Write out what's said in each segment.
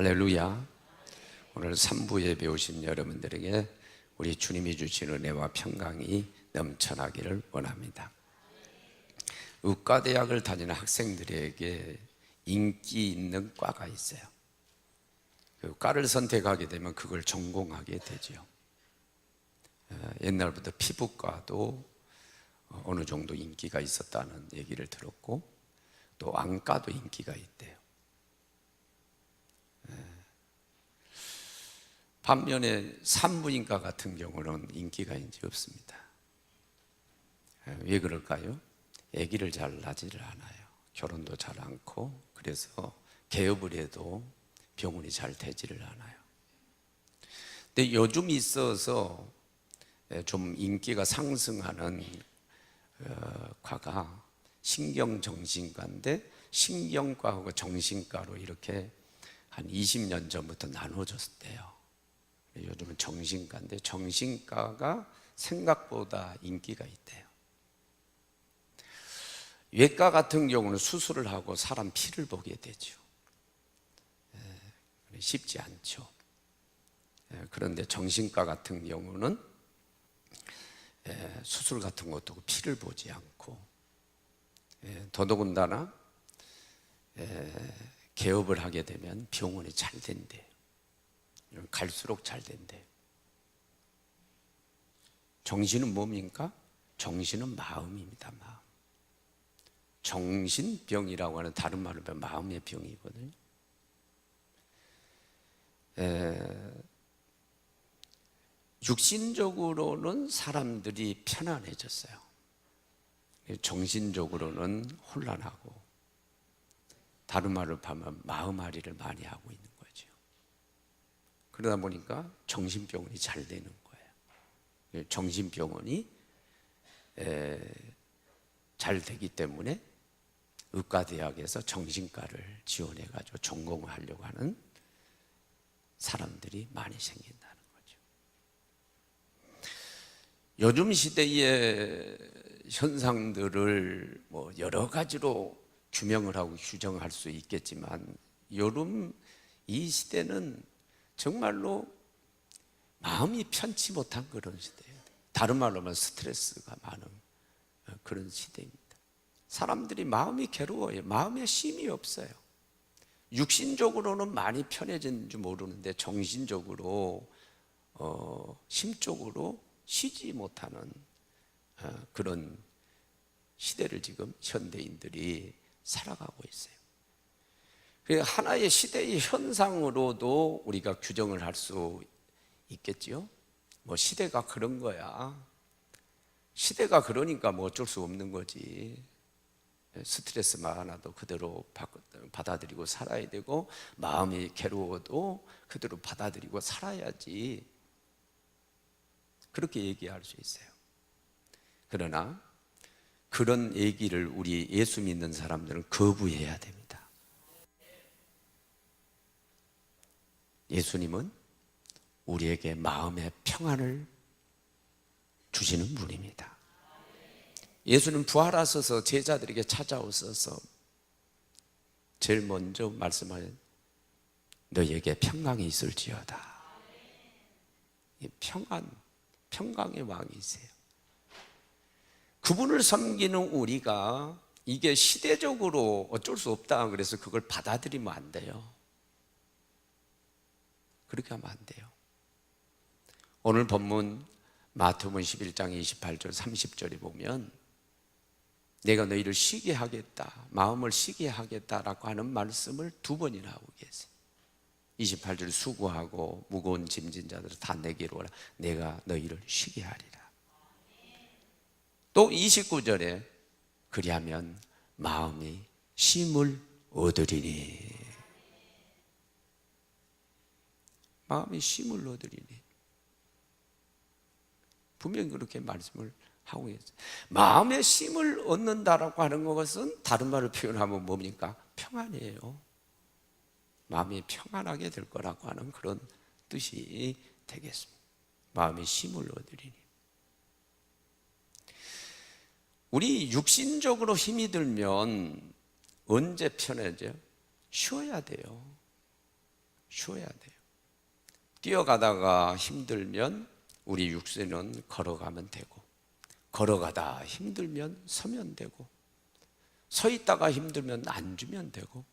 할렐루야. 오늘 3부 예배 오신 여러분들에게 우리 주님이 주신 은혜와 평강이 넘쳐나기를 원합니다. 의과대학을 다니는 학생들에게 인기 있는 과가 있어요. 그 과를 선택하게 되면 그걸 전공하게 되죠. 옛날부터 피부과도 어느 정도 인기가 있었다는 얘기를 들었고, 또 안과도 인기가 있대요. 반면에 산부인과 같은 경우는 인기가 이제 없습니다. 왜 그럴까요? 아기를 잘 낳지를 않아요. 결혼도 잘 않고, 그래서 개업을 해도 병원이 잘 되지를 않아요. 근데 요즘 있어서 좀 인기가 상승하는 과가 신경정신과인데, 신경과하고 정신과로 이렇게 한 20년 전부터 나눠졌대요. 요즘은 정신과인데, 정신과가 생각보다 인기가 있대요. 외과 같은 경우는 수술을 하고 사람 피를 보게 되죠. 쉽지 않죠. 그런데 정신과 같은 경우는 수술 같은 것도 피를 보지 않고, 더더군다나 개업을 하게 되면 병원이 잘 된대요. 갈수록 잘 된대요. 정신은 뭡니까? 정신은 마음입니다. 마음. 정신병이라고 하는 다른 말로 하면 마음의 병이거든요. 육신적으로는 사람들이 편안해졌어요. 정신적으로는 혼란하고, 다른 말로 하면 마음앓이를 많이 하고 있는 거죠. 그러다 보니까 정신병원이 잘 되는 거예요. 정신병원이 잘 되기 때문에 의과대학에서 정신과를 지원해가지고 전공을 하려고 하는 사람들이 많이 생긴다는 거죠. 요즘 시대의 현상들을 뭐 여러 가지로 규명을 하고 규정할 수 있겠지만, 요즘 이 시대는 정말로 마음이 편치 못한 그런 시대예요. 다른 말로 하면 스트레스가 많은 그런 시대입니다. 사람들이 마음이 괴로워요. 마음에 쉼이 없어요. 육신적으로는 많이 편해진지 모르는데 정신적으로, 심적으로 쉬지 못하는 그런 시대를 지금 현대인들이 살아가고 있어요. 하나의 시대의 현상으로도 우리가 규정을 할 수 있겠지요. 뭐 시대가 그런 거야. 시대가 그러니까 뭐 어쩔 수 없는 거지. 스트레스 많아도 그대로 받아들이고 살아야 되고, 마음이 괴로워도 그대로 받아들이고 살아야지. 그렇게 얘기할 수 있어요. 그러나 그런 얘기를 우리 예수 믿는 사람들은 거부해야 됩니다. 예수님은 우리에게 마음의 평안을 주시는 분입니다. 예수는 부활하셔서 제자들에게 찾아오셔서 제일 먼저 말씀하신 너희에게 평강이 있을지어다. 평강의 왕이세요. 그분을 섬기는 우리가 이게 시대적으로 어쩔 수 없다 그래서 그걸 받아들이면 안 돼요. 그렇게 하면 안 돼요. 오늘 본문 마태복음 11장 28절 30절에 보면 내가 너희를 쉬게 하겠다, 마음을 쉬게 하겠다라고 하는 말씀을 두 번이나 하고 계세요. 28절 수고하고 무거운 짐진 자들을 다 내게로 오라, 내가 너희를 쉬게 하리라. 또 29절에 그리하면 마음이 쉼을 얻으리니, 마음이 쉼을 얻으리니. 분명히 그렇게 말씀을 하고 계세요. 마음의 쉼을 얻는다라고 하는 것은 다른 말을 표현하면 뭡니까? 평안이에요. 마음이 평안하게 될 거라고 하는 그런 뜻이 되겠습니다. 마음의 쉼을 얻으리니. 우리 육신적으로 힘이 들면 언제 편해져요? 쉬어야 돼요. 쉬어야 돼요. 뛰어가다가 힘들면 우리 육신은 걸어가면 되고, 걸어가다 힘들면 서면 되고, 서 있다가 힘들면 앉으면 되고,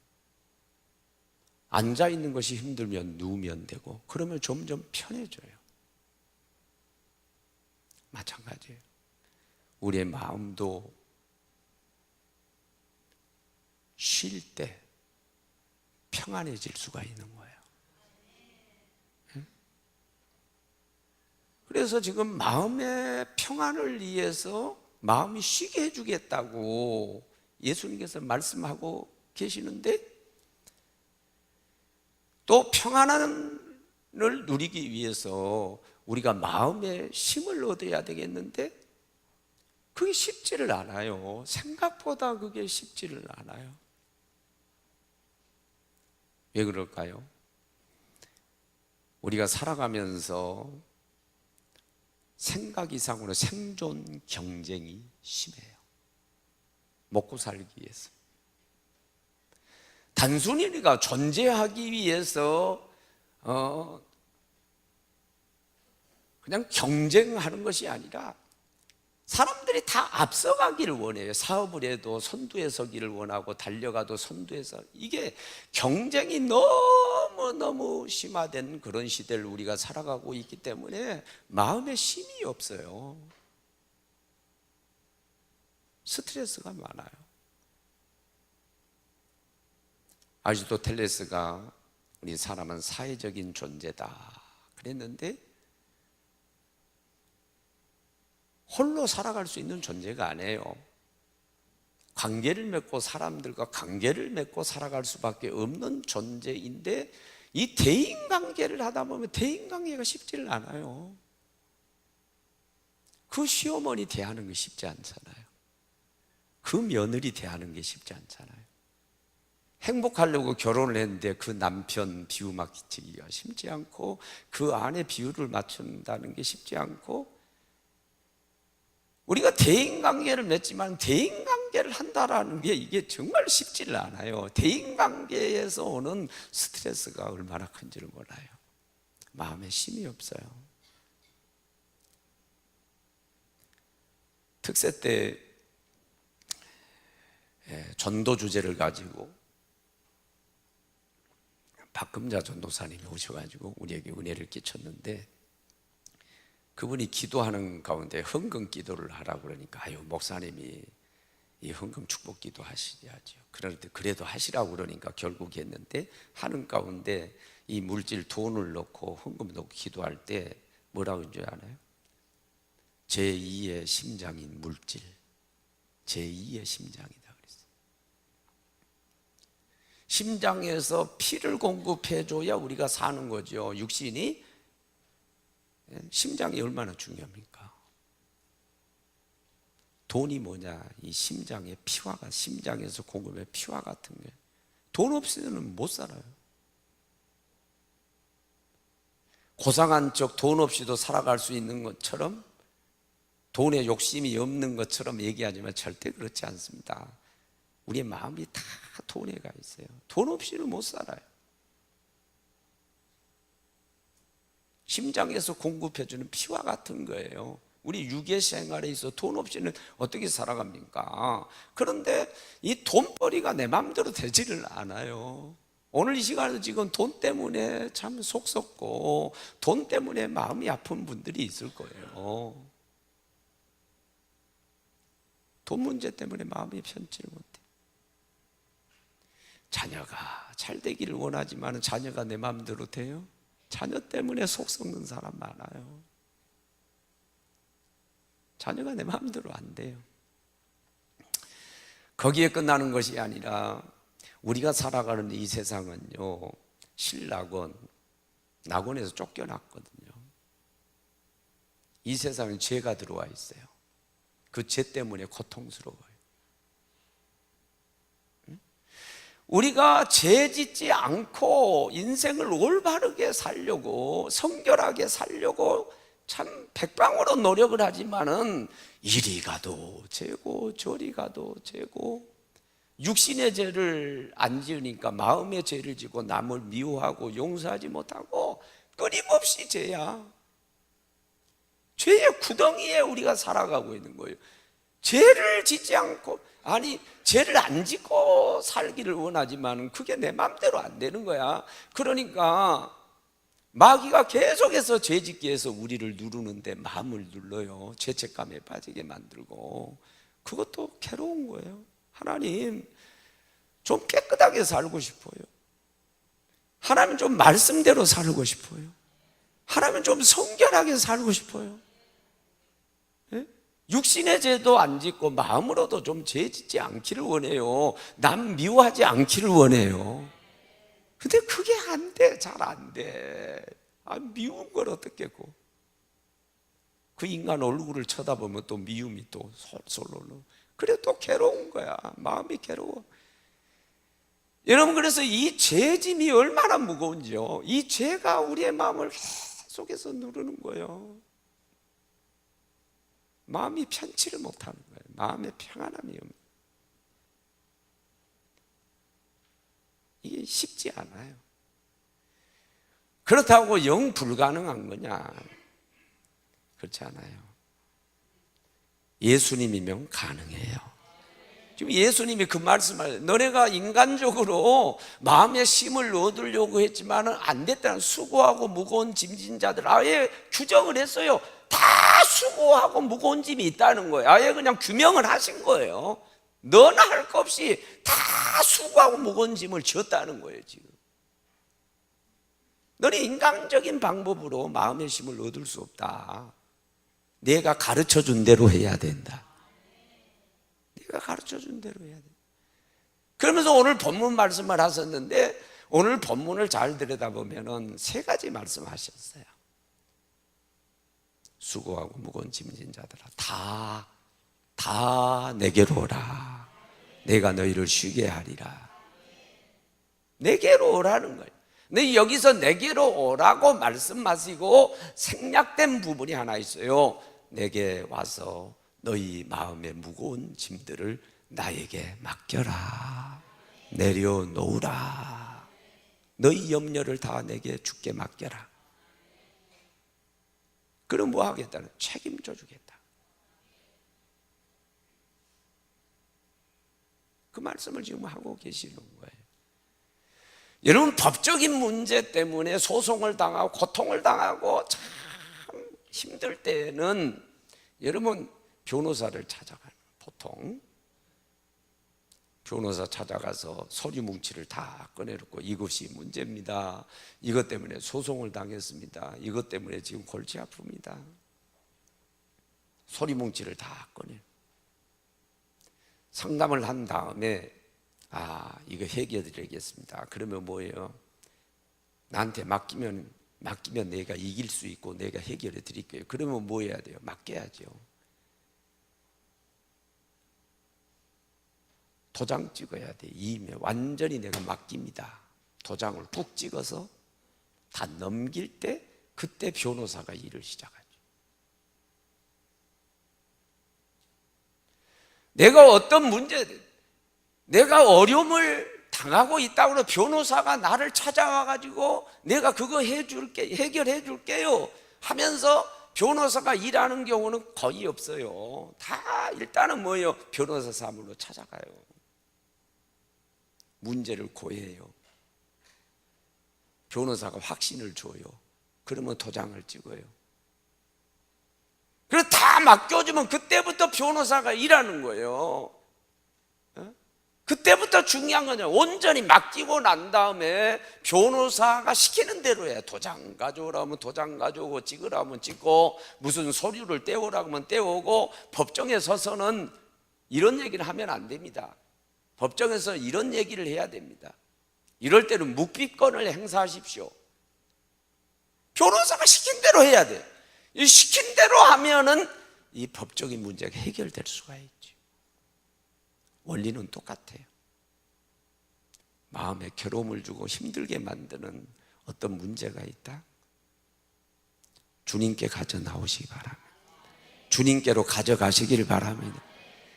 앉아 있는 것이 힘들면 누우면 되고, 그러면 점점 편해져요. 마찬가지예요. 우리의 마음도 쉴 때 평안해질 수가 있는 거예요. 그래서 지금 마음의 평안을 위해서 마음이 쉬게 해주겠다고 예수님께서 말씀하고 계시는데, 또 평안을 누리기 위해서 우리가 마음의 힘을 얻어야 되겠는데, 그게 쉽지를 않아요. 생각보다 그게 쉽지를 않아요. 왜 그럴까요? 우리가 살아가면서 생각 이상으로 생존 경쟁이 심해요. 먹고 살기 위해서. 단순히 우리가 존재하기 위해서 그냥 경쟁하는 것이 아니라, 사람들이 다 앞서가기를 원해요. 사업을 해도 선두에 서기를 원하고, 달려가도 선두에서. 이게 경쟁이 너무너무 심화된 그런 시대를 우리가 살아가고 있기 때문에 마음에 쉼이 없어요. 스트레스가 많아요. 아리스토텔레스가 우리 사람은 사회적인 존재다 그랬는데, 홀로 살아갈 수 있는 존재가 아니에요. 관계를 맺고, 사람들과 관계를 맺고 살아갈 수밖에 없는 존재인데, 이 대인관계를 하다 보면 대인관계가 쉽지를 않아요. 그 시어머니 대하는 게 쉽지 않잖아요. 그 며느리 대하는 게 쉽지 않잖아요. 행복하려고 결혼을 했는데 그 남편 비유 맞추기가 쉽지 않고, 그 아내 비유를 맞춘다는 게 쉽지 않고, 우리가 대인관계를 맺지만 대인관계를 한다라는 게 이게 정말 쉽지를 않아요. 대인관계에서 오는 스트레스가 얼마나 큰지를 몰라요. 마음에 쉼이 없어요. 특세 때 전도 주제를 가지고 박금자 전도사님이 오셔가지고 우리에게 은혜를 끼쳤는데, 그분이 기도하는 가운데 헌금 기도를 하라고 그러니까, 아유 목사님이 이 헌금 축복 기도 하셔야죠. 그런데 그래도 하시라고 그러니까 결국 했는데, 하는 가운데 이 물질 돈을 넣고 헌금 넣고 기도할 때 뭐라고 하는 줄 아나요? 제2의 심장인 물질, 제2의 심장이다 그랬어요. 심장에서 피를 공급해줘야 우리가 사는 거죠. 육신이. 심장이 얼마나 중요합니까? 돈이 뭐냐? 이 심장의 피화가, 심장에서 공급의 피화 같은 게, 돈 없이는 못 살아요. 고상한 척 돈 없이도 살아갈 수 있는 것처럼, 돈에 욕심이 없는 것처럼 얘기하지만 절대 그렇지 않습니다. 우리의 마음이 다 돈에 가 있어요. 돈 없이는 못 살아요. 심장에서 공급해주는 피와 같은 거예요. 우리 유괴 생활에 있어 돈 없이는 어떻게 살아갑니까? 그런데 이 돈벌이가 내 마음대로 되지를 않아요. 오늘 이 시간에도 지금 돈 때문에 참 속 썩고, 돈 때문에 마음이 아픈 분들이 있을 거예요. 돈 문제 때문에 마음이 편치를 못해. 자녀가 잘 되기를 원하지만 자녀가 내 마음대로 돼요? 자녀 때문에 속 썩는 사람 많아요. 자녀가 내 마음대로 안 돼요. 거기에 끝나는 것이 아니라, 우리가 살아가는 이 세상은요, 신락원, 낙원에서 쫓겨났거든요. 이 세상에 죄가 들어와 있어요. 그 죄 때문에 고통스러워요. 우리가 죄 짓지 않고 인생을 올바르게 살려고, 성결하게 살려고 참 백방으로 노력을 하지만은, 이리 가도 죄고 저리 가도 죄고, 육신의 죄를 안 지으니까 마음의 죄를 지고 남을 미워하고 용서하지 못하고 끊임없이 죄야. 죄의 구덩이에 우리가 살아가고 있는 거예요. 죄를 짓지 않고, 아니 죄를 안 짓고 살기를 원하지만 그게 내 마음대로 안 되는 거야. 그러니까 마귀가 계속해서 죄 짓기 위해서 우리를 누르는데 마음을 눌러요. 죄책감에 빠지게 만들고. 그것도 괴로운 거예요. 하나님, 좀 깨끗하게 살고 싶어요. 하나님, 좀 말씀대로 살고 싶어요. 하나님, 좀 성결하게 살고 싶어요. 예? 육신의 죄도 안 짓고 마음으로도 좀 죄 짓지 않기를 원해요. 남 미워하지 않기를 원해요. 근데 그게 안 돼. 잘 안 돼. 미운 걸 어떻게 고. 그 인간 얼굴을 쳐다보면 또 미움이 또 솔솔 올라. 그래 또 괴로운 거야. 마음이 괴로워. 여러분, 그래서 이 죄짐이 얼마나 무거운지요. 이 죄가 우리의 마음을 계속해서 누르는 거예요. 마음이 편치를 못하는 거예요. 마음의 평안함이 없는. 이게 쉽지 않아요. 그렇다고 영 불가능한 거냐? 그렇지 않아요. 예수님이면 가능해요. 지금 예수님이 그 말씀을, 너네가 인간적으로 마음의 힘을 얻으려고 했지만 안 됐다는, 수고하고 무거운 짐진 자들 아예 규정을 했어요. 다 수고하고 무거운 짐이 있다는 거예요. 아예 그냥 규명을 하신 거예요. 너나 할 것 없이 다 수고하고 무거운 짐을 졌다는 거예요. 지금 너는 인간적인 방법으로 마음의 힘을 얻을 수 없다. 내가 가르쳐준 대로 해야 된다. 내가 가르쳐준 대로 해야 된다. 그러면서 오늘 본문 말씀을 하셨는데, 오늘 본문을 잘 들여다보면 세 가지 말씀하셨어요. 수고하고 무거운 짐진 자들아, 다 내게로 오라. 내가 너희를 쉬게 하리라. 내게로 오라는 거예요. 근데 여기서 내게로 오라고 말씀하시고 생략된 부분이 하나 있어요. 내게 와서 너희 마음의 무거운 짐들을 나에게 맡겨라. 내려놓으라. 너희 염려를 다 내게 주께 맡겨라. 그럼 뭐 하겠다는? 책임져 주겠다. 그 말씀을 지금 하고 계시는 거예요. 여러분, 법적인 문제 때문에 소송을 당하고 고통을 당하고 참 힘들 때는 여러분 변호사를 찾아가요. 보통 변호사 찾아가서 서류 뭉치를 다 꺼내놓고 이것이 문제입니다. 이것 때문에 소송을 당했습니다. 이것 때문에 지금 골치 아픕니다. 서류 뭉치를 다 꺼내. 상담을 한 다음에 이거 해결해 드리겠습니다. 그러면 뭐예요? 나한테 맡기면 내가 이길 수 있고 내가 해결해 드릴게요. 그러면 뭐 해야 돼요? 맡겨야죠. 도장 찍어야 돼. 이메일 완전히 내가 맡깁니다. 도장을 꾹 찍어서 다 넘길 때 그때 변호사가 일을 시작하죠. 내가 어떤 문제, 내가 어려움을 당하고 있다고 변호사가 나를 찾아와가지고 내가 그거 해줄게, 해결해 줄게요 하면서 변호사가 일하는 경우는 거의 없어요. 다 일단은 뭐예요? 변호사 사무로 찾아가요. 문제를 고해요. 변호사가 확신을 줘요. 그러면 도장을 찍어요. 그래서 다 맡겨주면 그때부터 변호사가 일하는 거예요. 그때부터 중요한 거냐. 온전히 맡기고 난 다음에 변호사가 시키는 대로 해. 도장 가져오라 하면 도장 가져오고, 찍으라 하면 찍고, 무슨 서류를 떼오라 하면 떼오고. 법정에 서서는 이런 얘기를 하면 안 됩니다. 법정에서 이런 얘기를 해야 됩니다. 이럴 때는 묵비권을 행사하십시오. 변호사가 시킨 대로 해야 돼. 이 시킨 대로 하면은 이 법적인 문제가 해결될 수가 있죠. 원리는 똑같아요. 마음에 괴로움을 주고 힘들게 만드는 어떤 문제가 있다? 주님께 가져 나오시기 바랍니다. 주님께로 가져가시기를 바랍니다.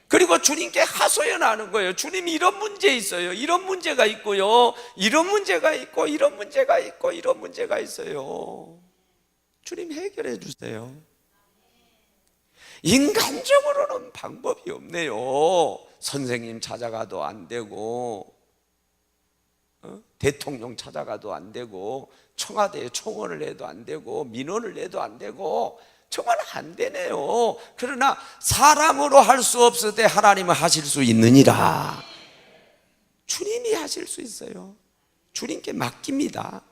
그리고 주님께 하소연하는 거예요. 주님, 이런 문제 있어요. 이런 문제가 있고요. 이런 문제가 있고, 이런 문제가 있고, 이런 문제가 있어요. 주님 해결해 주세요. 인간적으로는 방법이 없네요. 선생님 찾아가도 안 되고, 대통령 찾아가도 안 되고, 청와대에 청원을 해도 안 되고, 민원을 내도 안 되고, 정말 안 되네요. 그러나 사람으로 할 수 없을 때 하나님은 하실 수 있느니라. 주님이 하실 수 있어요. 주님께 맡깁니다.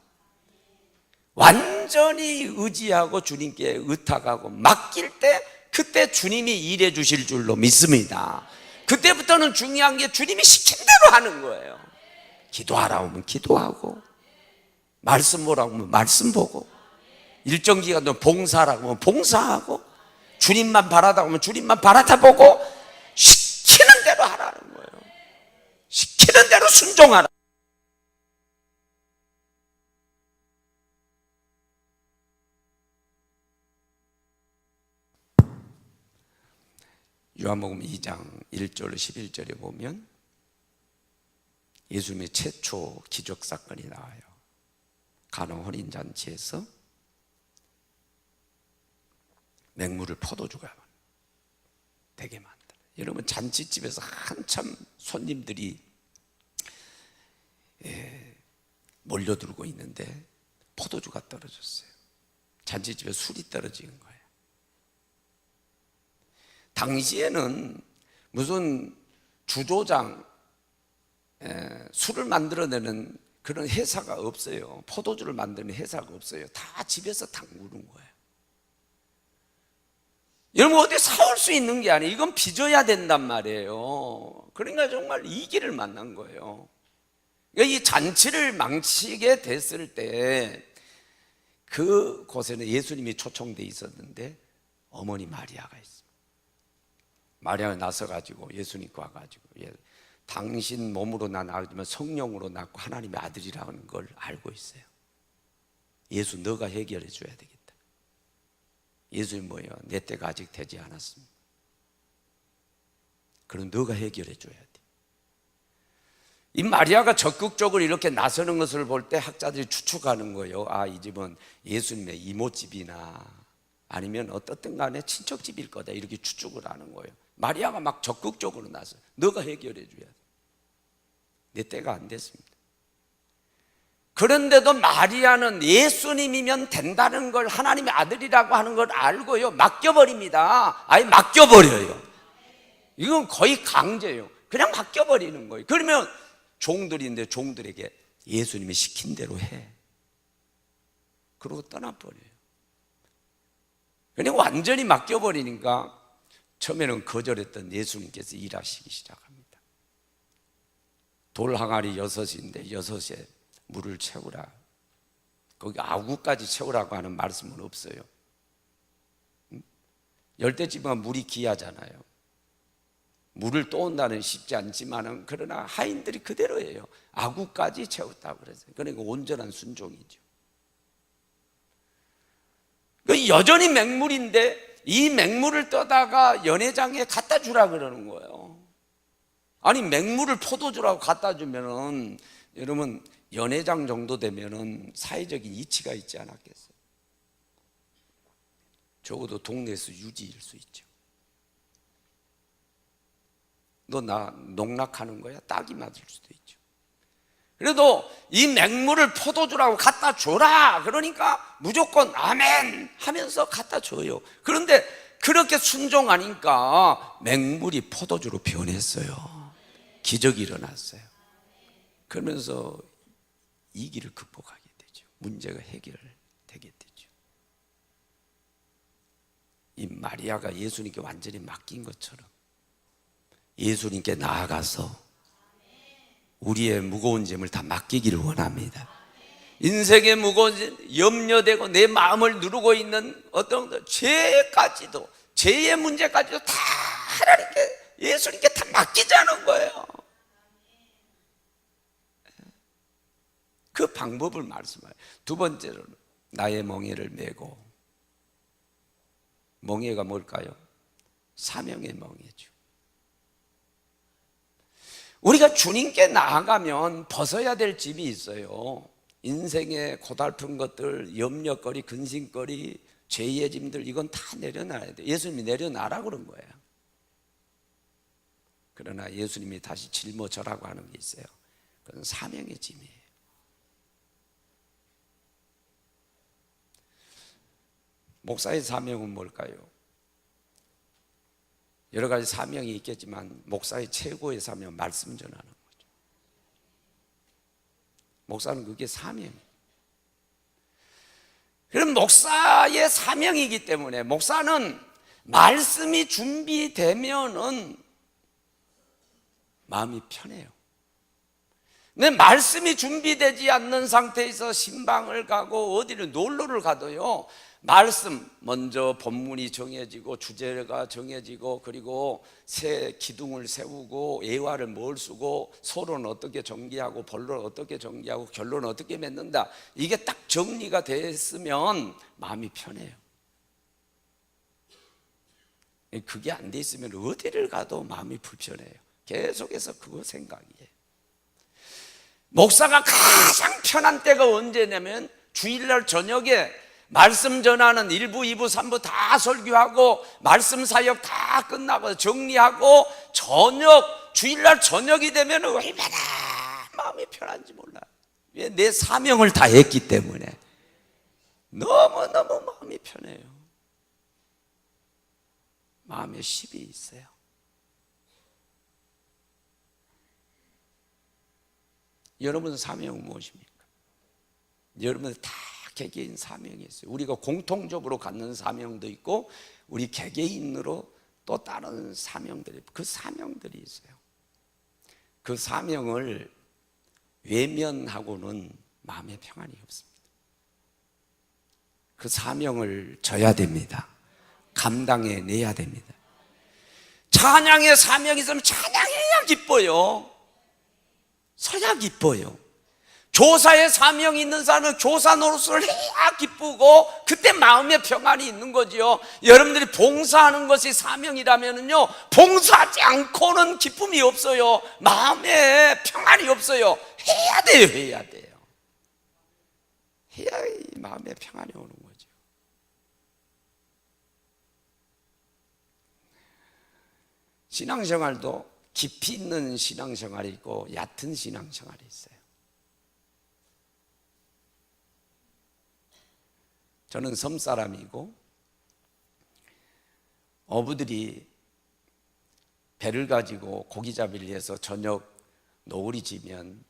완전히 의지하고 주님께 의탁하고 맡길 때, 그때 주님이 일해 주실 줄로 믿습니다. 그때부터는 중요한 게 주님이 시킨 대로 하는 거예요. 기도하라 하면 기도하고, 말씀 보라고 하면 말씀 보고, 일정 기간 동안 봉사라고 하면 봉사하고, 주님만 바라다 보면 주님만 바라다 보고, 시키는 대로 하라는 거예요. 시키는 대로 순종하라. 요한복음 2장 1절 11절에 보면 예수님의 최초 기적 사건이 나와요. 가나 혼인잔치에서 맹물을 포도주가 되게 만들어요. 여러분, 잔치집에서 한참 손님들이 몰려들고 있는데 포도주가 떨어졌어요. 잔치집에 술이 떨어진 거예요. 당시에는 무슨 주조장, 술을 만들어내는 그런 회사가 없어요. 포도주를 만드는 회사가 없어요. 다 집에서 담그는 거예요. 여러분, 어디 사올 수 있는 게 아니에요. 이건 빚어야 된단 말이에요. 그러니까 정말 이 길을 만난 거예요. 그러니까 이 잔치를 망치게 됐을 때 그곳에는 예수님이 초청돼 있었는데 어머니 마리아가 있어요. 마리아가 나서가지고 예수님께 와가지고, 당신 몸으로 난 아들이지만 성령으로 낳고 하나님의 아들이라는 걸 알고 있어요. 예수, 너가 해결해 줘야 되겠다. 예수님, 뭐예요? 내 때가 아직 되지 않았습니다. 그럼 너가 해결해 줘야 돼. 이 마리아가 적극적으로 이렇게 나서는 것을 볼 때 학자들이 추측하는 거예요. 아, 이 집은 예수님의 이모집이나 아니면 어떻든 간에 친척집일 거다, 이렇게 추측을 하는 거예요. 마리아가 막 적극적으로 나서 너가 해결해 줘야 돼. 내 때가 안 됐습니다. 그런데도 마리아는 예수님이면 된다는 걸, 하나님의 아들이라고 하는 걸 알고요, 맡겨버립니다. 아예 맡겨버려요. 이건 거의 강제예요. 그냥 맡겨버리는 거예요. 그러면 종들인데 종들에게 예수님이 시킨 대로 해. 그러고 떠나버려요. 그냥 완전히 맡겨버리니까 처음에는 거절했던 예수님께서 일하시기 시작합니다. 돌 항아리 6인데 6에 물을 채우라. 거기 아구까지 채우라고 하는 말씀은 없어요. 열대지방은 물이 귀하잖아요. 물을 떠온다는 쉽지 않지만은, 그러나 하인들이 그대로예요. 아구까지 채웠다고 그랬어요. 그러니까 온전한 순종이죠. 여전히 맹물인데 이 맹물을 떠다가 연회장에 갖다 주라 그러는 거예요. 아니, 맹물을 포도주라고 갖다 주면은, 여러분, 연회장 정도 되면은 사회적인 이치가 있지 않았겠어요? 적어도 동네에서 유지일 수 있죠. 너 나 농락하는 거야? 딱이 맞을 수도 있죠. 그래도 이 맹물을 포도주라고 갖다 줘라 그러니까 무조건 아멘 하면서 갖다 줘요. 그런데 그렇게 순종하니까 맹물이 포도주로 변했어요. 기적이 일어났어요. 그러면서 이 길을 극복하게 되죠. 문제가 해결되게 되죠. 이 마리아가 예수님께 완전히 맡긴 것처럼 예수님께 나아가서 우리의 무거운 짐을 다 맡기기를 원합니다. 인생의 무거운 짐, 염려되고 내 마음을 누르고 있는 어떤 죄까지도, 죄의 문제까지도 다 하나님께, 예수님께 다 맡기자는 거예요. 그 방법을 말씀해요. 두 번째로, 나의 멍에를 메고. 멍에가 뭘까요? 사명의 멍에죠. 우리가 주님께 나아가면 벗어야 될 짐이 있어요. 인생의 고달픈 것들, 염려거리, 근심거리, 죄의 짐들, 이건 다 내려놔야 돼요. 예수님이 내려놔라 그런 거예요. 그러나 예수님이 다시 짊어져라고 하는 게 있어요. 그건 사명의 짐이에요. 목사의 사명은 뭘까요? 여러 가지 사명이 있겠지만 목사의 최고의 사명은 말씀 전하는 거죠. 목사는 그게 사명이에요. 그럼 목사의 사명이기 때문에 목사는 말씀이 준비되면은 마음이 편해요. 근데 말씀이 준비되지 않는 상태에서 신방을 가고 어디를 놀러를 가도요, 말씀 먼저 본문이 정해지고 주제가 정해지고 그리고 새 기둥을 세우고 예화를 뭘 쓰고 서론은 어떻게 전개하고 본론은 어떻게 전개하고 결론은 어떻게 맺는다, 이게 딱 정리가 됐으면 마음이 편해요. 그게 안 돼 있으면 어디를 가도 마음이 불편해요. 계속해서 그거 생각이에요. 목사가 가장 편한 때가 언제냐면 주일날 저녁에 말씀 전하는 1부, 2부, 3부 다 설교하고 말씀 사역 다 끝나고 정리하고 저녁, 주일날 저녁이 되면 얼마나 마음이 편한지 몰라요. 왜? 내 사명을 다 했기 때문에 너무너무 마음이 편해요. 마음에 쉼이 있어요. 여러분 사명은 무엇입니까? 여러분 다 개개인 사명이 있어요. 우리가 공통적으로 갖는 사명도 있고 우리 개개인으로 또 다른 사명들이, 그 사명들이 있어요. 그 사명을 외면하고는 마음의 평안이 없습니다. 그 사명을 져야 됩니다. 감당해내야 됩니다. 찬양의 사명이 있으면 찬양해야 기뻐요. 서야 기뻐요. 교사의 사명이 있는 사람은 교사 노릇을 해야 기쁘고 그때 마음의 평안이 있는 거지요. 여러분들이 봉사하는 것이 사명이라면요, 봉사하지 않고는 기쁨이 없어요. 마음에 평안이 없어요. 해야 돼요. 해야 돼요. 해야 이 마음에 평안이 오는 거죠. 신앙생활도 깊이 있는 신앙생활이 있고 얕은 신앙생활이 있어요. 저는 섬 사람이고 어부들이 배를 가지고 고기잡이를 해서 저녁 노을이 지면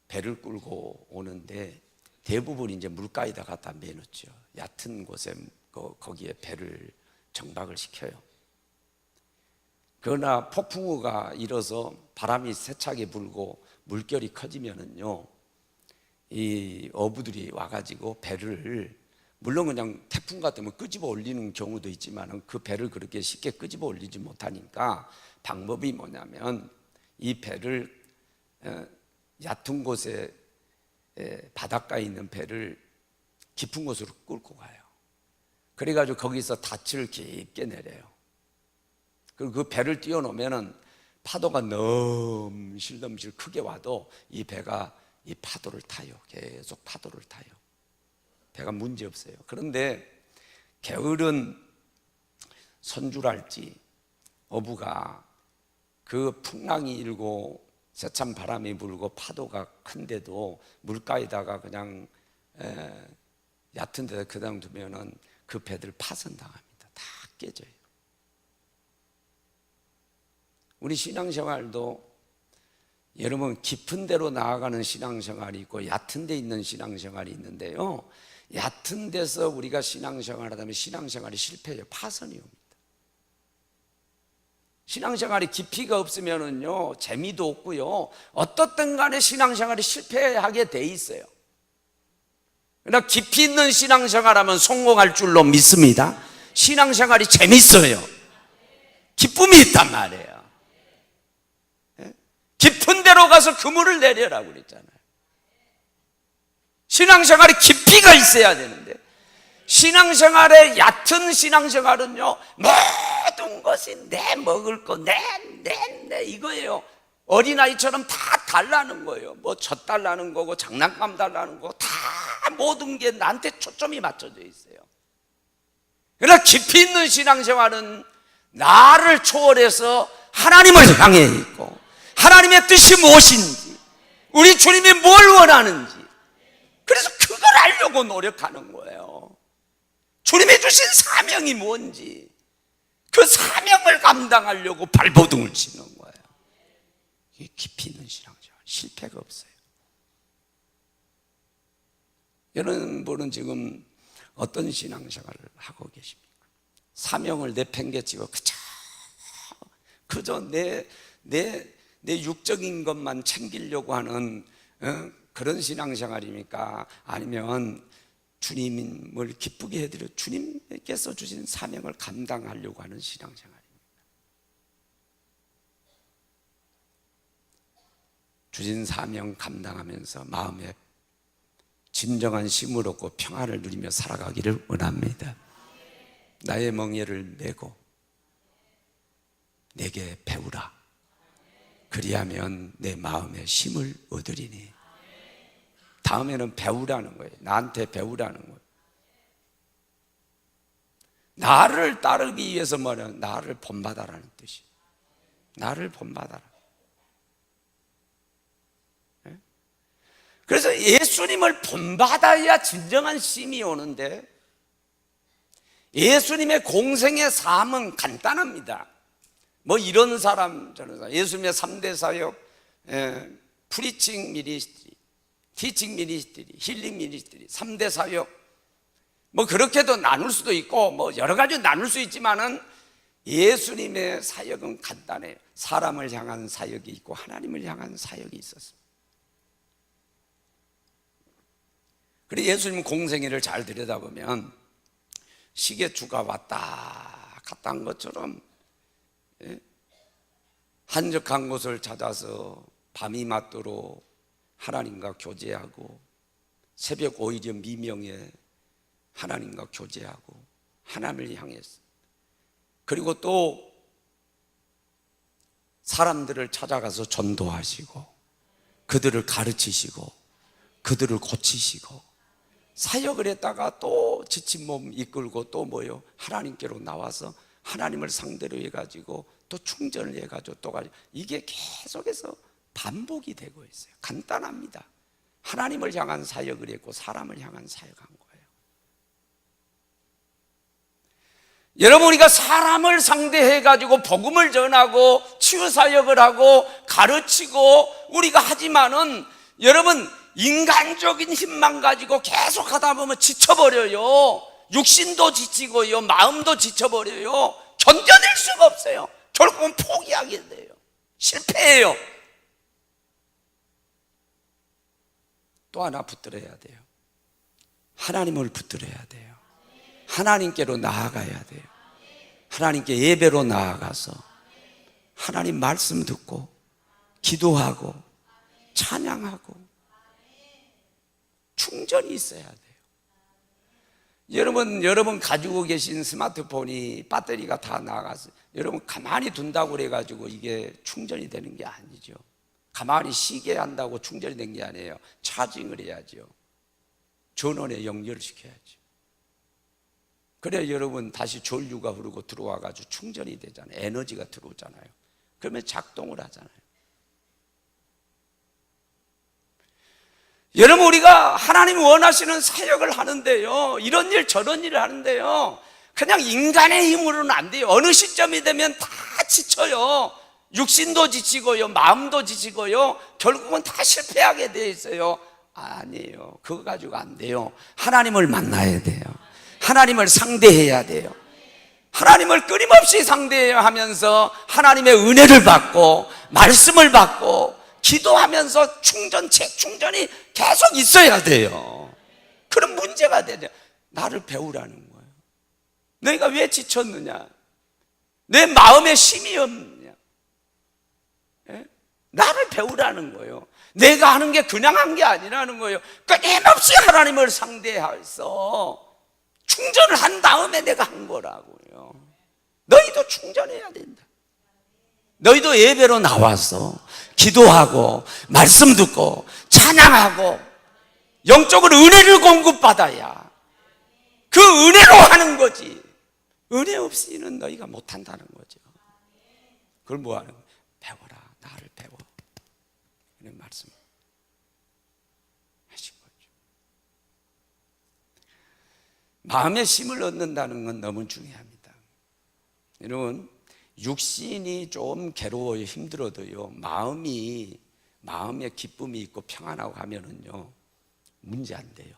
배를 끌고 오는데 대부분 이제 물가에다 갖다 매놓죠. 얕은 곳에 거기에 배를 정박을 시켜요. 그러나 폭풍우가 일어서 바람이 세차게 불고 물결이 커지면은요, 이 어부들이 와가지고 배를, 물론 그냥 태풍 같으면 끄집어 올리는 경우도 있지만 그 배를 그렇게 쉽게 끄집어 올리지 못하니까 방법이 뭐냐면 이 배를 얕은 곳에 바닷가에 있는 배를 깊은 곳으로 끌고 가요. 그래가지고 거기서 닻을 깊게 내려요. 그리고 그 배를 띄워놓으면은 파도가 넘실넘실 크게 와도 이 배가 이 파도를 타요. 계속 파도를 타요. 배가 문제 없어요. 그런데 게으른 선주랄지 어부가 그 풍랑이 일고 세찬 바람이 불고 파도가 큰데도 물가에다가 그냥 얕은 데다 그냥 두면은 그 배들 파손당합니다. 다 깨져요. 우리 신앙생활도 여러분 깊은 데로 나아가는 신앙생활이 있고 얕은 데 있는 신앙생활이 있는데요, 얕은 데서 우리가 신앙생활을 하다면 신앙생활이 실패해요. 파손이 옵니다. 신앙생활이 깊이가 없으면은요, 재미도 없고요, 어떻든 간에 신앙생활이 실패하게 돼 있어요. 그러나 깊이 있는 신앙생활하면 성공할 줄로 믿습니다. 신앙생활이 재밌어요. 기쁨이 있단 말이에요. 깊은 데로 가서 그물을 내려라고 그랬잖아요. 신앙생활에 깊이가 있어야 되는데, 신앙생활의 얕은 신앙생활은요, 모든 것이 내 먹을 거, 내 이거예요. 어린아이처럼 다 달라는 거예요. 뭐 젖 달라는 거고 장난감 달라는 거고 다 모든 게 나한테 초점이 맞춰져 있어요. 그러나 깊이 있는 신앙생활은 나를 초월해서 하나님을 향해 있고 하나님의 뜻이 무엇인지, 우리 주님이 뭘 원하는지, 그래서 그걸 알려고 노력하는 거예요. 주님이 주신 사명이 뭔지 그 사명을 감당하려고 발버둥을 치는 거예요. 이게 깊이 있는 신앙생활, 실패가 없어요. 여러분은 지금 어떤 신앙생활을 하고 계십니까? 사명을 내팽개치고 그저 내 육적인 것만 챙기려고 하는 그런 신앙생활입니까? 아니면 주님을 기쁘게 해드려 주님께서 주신 사명을 감당하려고 하는 신앙생활입니까? 주신 사명 감당하면서 마음에 진정한 쉼을 얻고 평안을 누리며 살아가기를 원합니다. 나의 멍에를 메고 내게 배우라. 그리하면 내 마음에 쉼을 얻으리니. 다음에는 배우라는 거예요. 나한테 배우라는 거예요. 나를 따르기 위해서 뭐냐면 나를 본받아라는 뜻이에요. 나를 본받아라. 그래서 예수님을 본받아야 진정한 쉼이 오는데, 예수님의 공생의 삶은 간단합니다. 뭐 이런 사람 저런 사람, 예수님의 3대 사역, 프리칭 미니스트리, 티칭 미니스트리, 힐링 미니스트리, 3대 사역, 뭐 그렇게도 나눌 수도 있고 뭐 여러 가지 나눌 수 있지만은 예수님의 사역은 간단해요. 사람을 향한 사역이 있고 하나님을 향한 사역이 있었습니다. 그리고 예수님 공생애를 잘 들여다보면 시계추가 왔다 갔다 한 것처럼 한적한 곳을 찾아서 밤이 맞도록 하나님과 교제하고, 새벽 오히려 미명에 하나님과 교제하고 하나님을 향했어요. 그리고 또 사람들을 찾아가서 전도하시고 그들을 가르치시고 그들을 고치시고 사역을 했다가 또 지친 몸 이끌고 또 뭐요? 하나님께로 나와서 하나님을 상대로 해가지고 또 충전을 해가지고 또 가지고, 이게 계속해서 반복이 되고 있어요. 간단합니다. 하나님을 향한 사역을 했고 사람을 향한 사역한 거예요. 여러분, 우리가 사람을 상대해가지고 복음을 전하고 치유사역을 하고 가르치고 우리가 하지만은, 여러분, 인간적인 힘만 가지고 계속 하다 보면 지쳐버려요. 육신도 지치고요, 마음도 지쳐버려요. 견뎌낼 수가 없어요. 결국은 포기하게 돼요. 실패해요. 또 하나 붙들어야 돼요. 하나님을 붙들어야 돼요. 하나님께로 나아가야 돼요. 하나님께 예배로 나아가서 하나님 말씀 듣고 기도하고 찬양하고 충전이 있어야 돼요. 여러분 가지고 계신 스마트폰이 배터리가 다 나가서 여러분 가만히 둔다고 그래가지고 이게 충전이 되는 게 아니죠. 가만히 쉬게 한다고 충전이 된 게 아니에요. 차징을 해야죠. 전원에 연결시켜야죠. 그래야 여러분 다시 전류가 흐르고 들어와가지고 충전이 되잖아요. 에너지가 들어오잖아요. 그러면 작동을 하잖아요. 여러분, 우리가 하나님이 원하시는 사역을 하는데요, 이런 일 저런 일을 하는데요, 그냥 인간의 힘으로는 안 돼요. 어느 시점이 되면 다 지쳐요. 육신도 지치고요, 마음도 지치고요, 결국은 다 실패하게 돼 있어요. 아니에요. 그거 가지고 안 돼요. 하나님을 만나야 돼요. 하나님을 상대해야 돼요. 하나님을 끊임없이 상대해야 하면서 하나님의 은혜를 받고 말씀을 받고 기도하면서 재충전이 계속 있어야 돼요. 그런 문제가 되죠. 나를 배우라는 거예요. 너희가 왜 지쳤느냐? 내 마음에 힘이 없느냐? 예? 나를 배우라는 거예요. 내가 하는 게 그냥 한 게 아니라는 거예요. 끊임없이 하나님을 상대해서 충전을 한 다음에 내가 한 거라고요. 너희도 충전해야 된다. 너희도 예배로 나와서 기도하고 말씀 듣고 찬양하고 영적으로 은혜를 공급받아야 그 은혜로 하는 거지. 은혜 없이는 너희가 못한다는 거죠. 그걸 뭐 하는 거예요? 배워라. 나를 배워. 이런 말씀 하신 거죠. 마음의 힘을 얻는다는 건 너무 중요합니다. 여러분, 육신이 좀 괴로워요, 힘들어도요, 마음에 기쁨이 있고 평안하고 하면은요, 문제 안 돼요.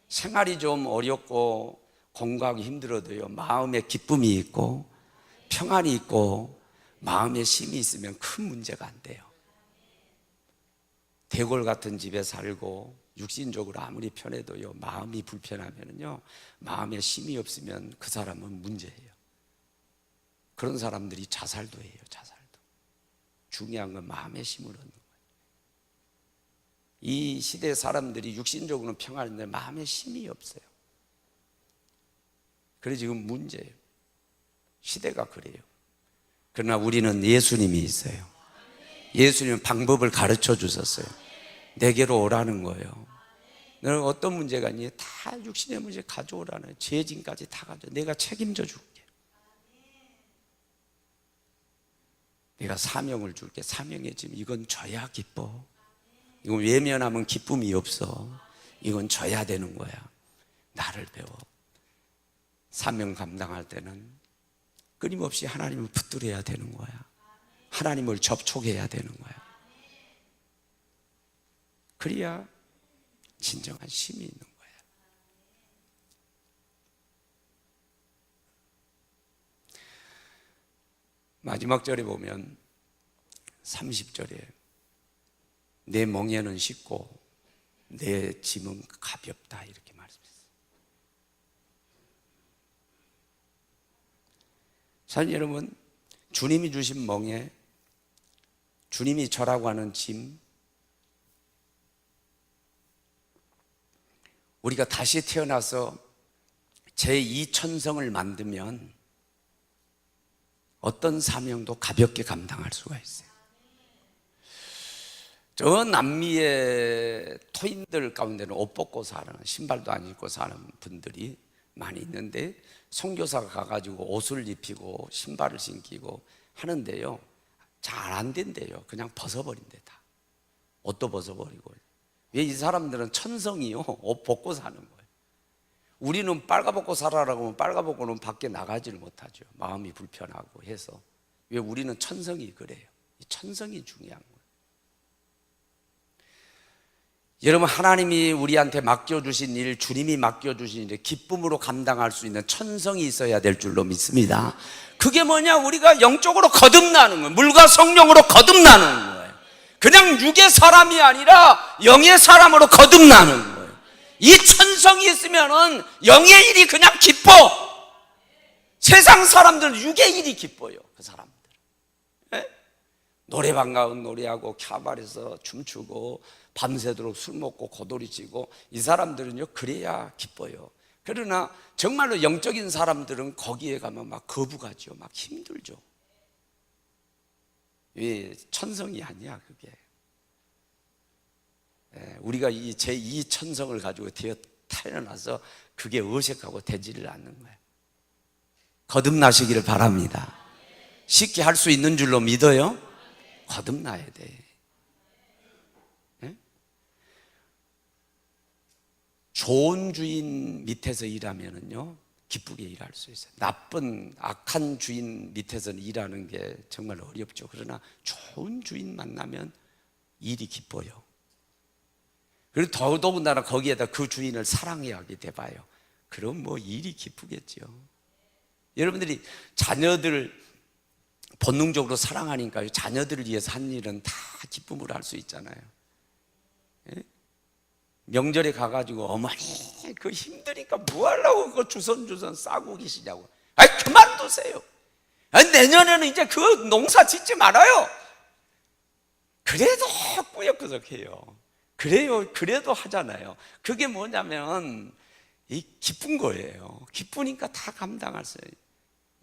생활이 좀 어렵고 공부하기 힘들어도요, 마음에 기쁨이 있고 평안이 있고 마음에 힘이 있으면 큰 문제가 안 돼요. 대골 같은 집에 살고 육신적으로 아무리 편해도요, 마음이 불편하면은요, 마음에 힘이 없으면 그 사람은 문제예요. 그런 사람들이 자살도 해요. 자살도. 중요한 건 마음의 힘을 얻는 거예요. 이 시대 사람들이 육신적으로는 평안한데 마음의 힘이 없어요. 그래 지금 문제예요. 시대가 그래요. 그러나 우리는 예수님이 있어요. 예수님은 방법을 가르쳐 주셨어요. 내게로 오라는 거예요. 너는 어떤 문제가 있니? 다 육신의 문제 가져오라는, 죄짐까지 다 가져오. 내가 책임져 줄게. 내가 사명을 줄게. 사명의 짐, 이건 져야 기뻐. 이건 외면하면 기쁨이 없어. 이건 져야 되는 거야. 나를 배워. 사명 감당할 때는 끊임없이 하나님을 붙들어야 되는 거야. 하나님을 접촉해야 되는 거야. 그래야 진정한 힘이 있는 거야. 마지막 절에 보면 30절에 내 멍에는 쉽고 내 짐은 가볍다 이렇게 말씀했어요. 사실 여러분, 주님이 주신 멍에, 주님이 저라고 하는 짐, 우리가 다시 태어나서 제2천성을 만들면 어떤 사명도 가볍게 감당할 수가 있어요. 저 남미의 토인들 가운데는 옷 벗고 사는, 신발도 안 입고 사는 분들이 많이 있는데, 선교사가 가가지고 옷을 입히고 신발을 신기고 하는데요, 잘 안 된대요. 그냥 벗어버린대. 다 옷도 벗어버리고. 왜? 이 사람들은 천성이요, 옷 벗고 사는 거예요. 우리는 빨가벗고 살아라고 하면 빨가벗고는 밖에 나가지를 못하죠. 마음이 불편하고 해서. 왜? 우리는 천성이 그래요. 이 천성이 중요한 거예요. 여러분, 하나님이 우리한테 맡겨주신 일, 주님이 맡겨주신 일, 기쁨으로 감당할 수 있는 천성이 있어야 될 줄로 믿습니다. 그게 뭐냐? 우리가 영적으로 거듭나는 거예요. 물과 성령으로 거듭나는 거예요. 그냥 육의 사람이 아니라 영의 사람으로 거듭나는 거예요. 이 천성이 있으면은 영의 일이 그냥 기뻐. 세상 사람들 육의 일이 기뻐요. 그 사람들. 네? 노래방 가면 노래하고 캬바레에서 춤추고 밤새도록 술 먹고 고돌이 치고, 이 사람들은요 그래야 기뻐요. 그러나 정말로 영적인 사람들은 거기에 가면 막 거부가죠. 막 힘들죠. 왜? 천성이 아니야 그게. 우리가 이 제2 천성을 가지고 태어나서 그게 어색하고 되지를 않는 거예요. 거듭나시기를 바랍니다. 쉽게 할 수 있는 줄로 믿어요? 거듭나야 돼. 좋은 주인 밑에서 일하면은요 기쁘게 일할 수 있어요. 나쁜 악한 주인 밑에서 일하는 게 정말 어렵죠. 그러나 좋은 주인 만나면 일이 기뻐요. 그리고 더더군다나 거기에다 그 주인을 사랑하게 돼봐요. 그럼 뭐 일이 기쁘겠죠. 여러분들이 자녀들 본능적으로 사랑하니까요, 자녀들을 위해서 한 일은 다 기쁨으로 할 수 있잖아요. 예? 명절에 가가지고 어머니 그 힘드니까 뭐 하려고 그거 주선주선 싸고 계시냐고. 아이 그만두세요. 아니, 내년에는 이제 그 농사 짓지 말아요. 그래도 꾸역꾸역해요. 그래도 하잖아요. 그게 뭐냐면 이 기쁜 거예요. 기쁘니까 다 감당할 수 있어요.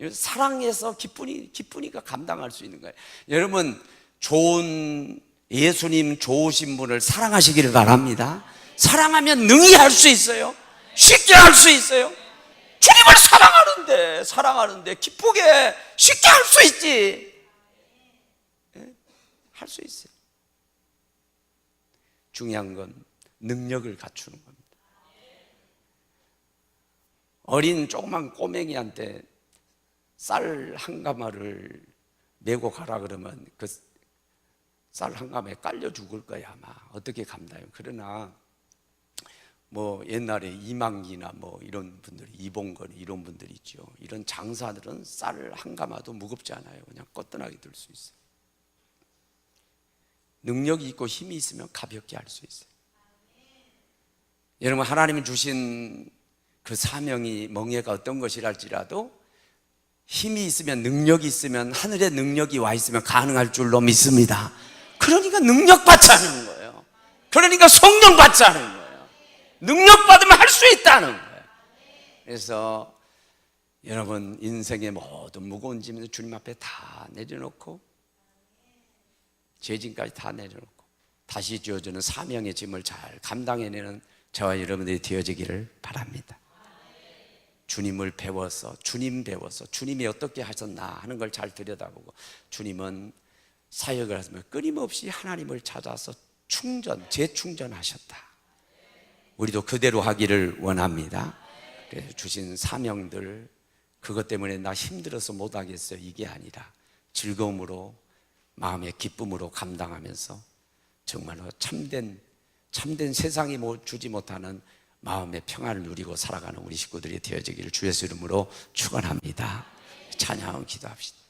사랑해서 기쁘니까 감당할 수 있는 거예요. 여러분, 예수님 좋으신 분을 사랑하시기를 바랍니다. 사랑하면 능히 할 수 있어요. 쉽게 할 수 있어요. 주님을 사랑하는데 기쁘게 쉽게 할 수 있지. 할 수 있어요. 중요한 건 능력을 갖추는 겁니다. 어린 조그만 꼬맹이한테 쌀 한 가마를 메고 가라 그러면 그 쌀 한 가마에 깔려 죽을 거야 아마. 어떻게 감당해요? 그러나 뭐 옛날에 이만기나 뭐 이런 분들이, 이봉건 이런 분들이 있죠. 이런 장사들은 쌀 한 가마도 무겁지 않아요. 그냥 껐던하게 들 수 있어요. 능력이 있고 힘이 있으면 가볍게 할 수 있어요. 여러분, 하나님이 주신 그 사명이 멍에가 어떤 것이랄지라도 힘이 있으면, 능력이 있으면, 하늘의 능력이 와 있으면 가능할 줄로 믿습니다. 그러니까 능력 받지 않는 거예요. 그러니까 성령 받지 않는 거예요. 능력 받으면 할 수 있다는 거예요. 그래서 여러분, 인생의 모든 무거운 짐을 주님 앞에 다 내려놓고, 죄짐까지 다 내려놓고 다시 지어주는 사명의 짐을 잘 감당해내는 저와 여러분들이 되어지기를 바랍니다. 주님을 배워서, 주님이 어떻게 하셨나 하는 걸 잘 들여다보고, 주님은 사역을 하시면 끊임없이 하나님을 찾아서 재충전하셨다. 우리도 그대로 하기를 원합니다. 그래서 주신 사명들, 그것 때문에 나 힘들어서 못하겠어요, 이게 아니라 즐거움으로, 마음의 기쁨으로 감당하면서 정말로 참된 세상이 주지 못하는 마음의 평안을 누리고 살아가는 우리 식구들이 되어지기를 주 예수 이름으로 축원합니다. 찬양하고 기도합시다.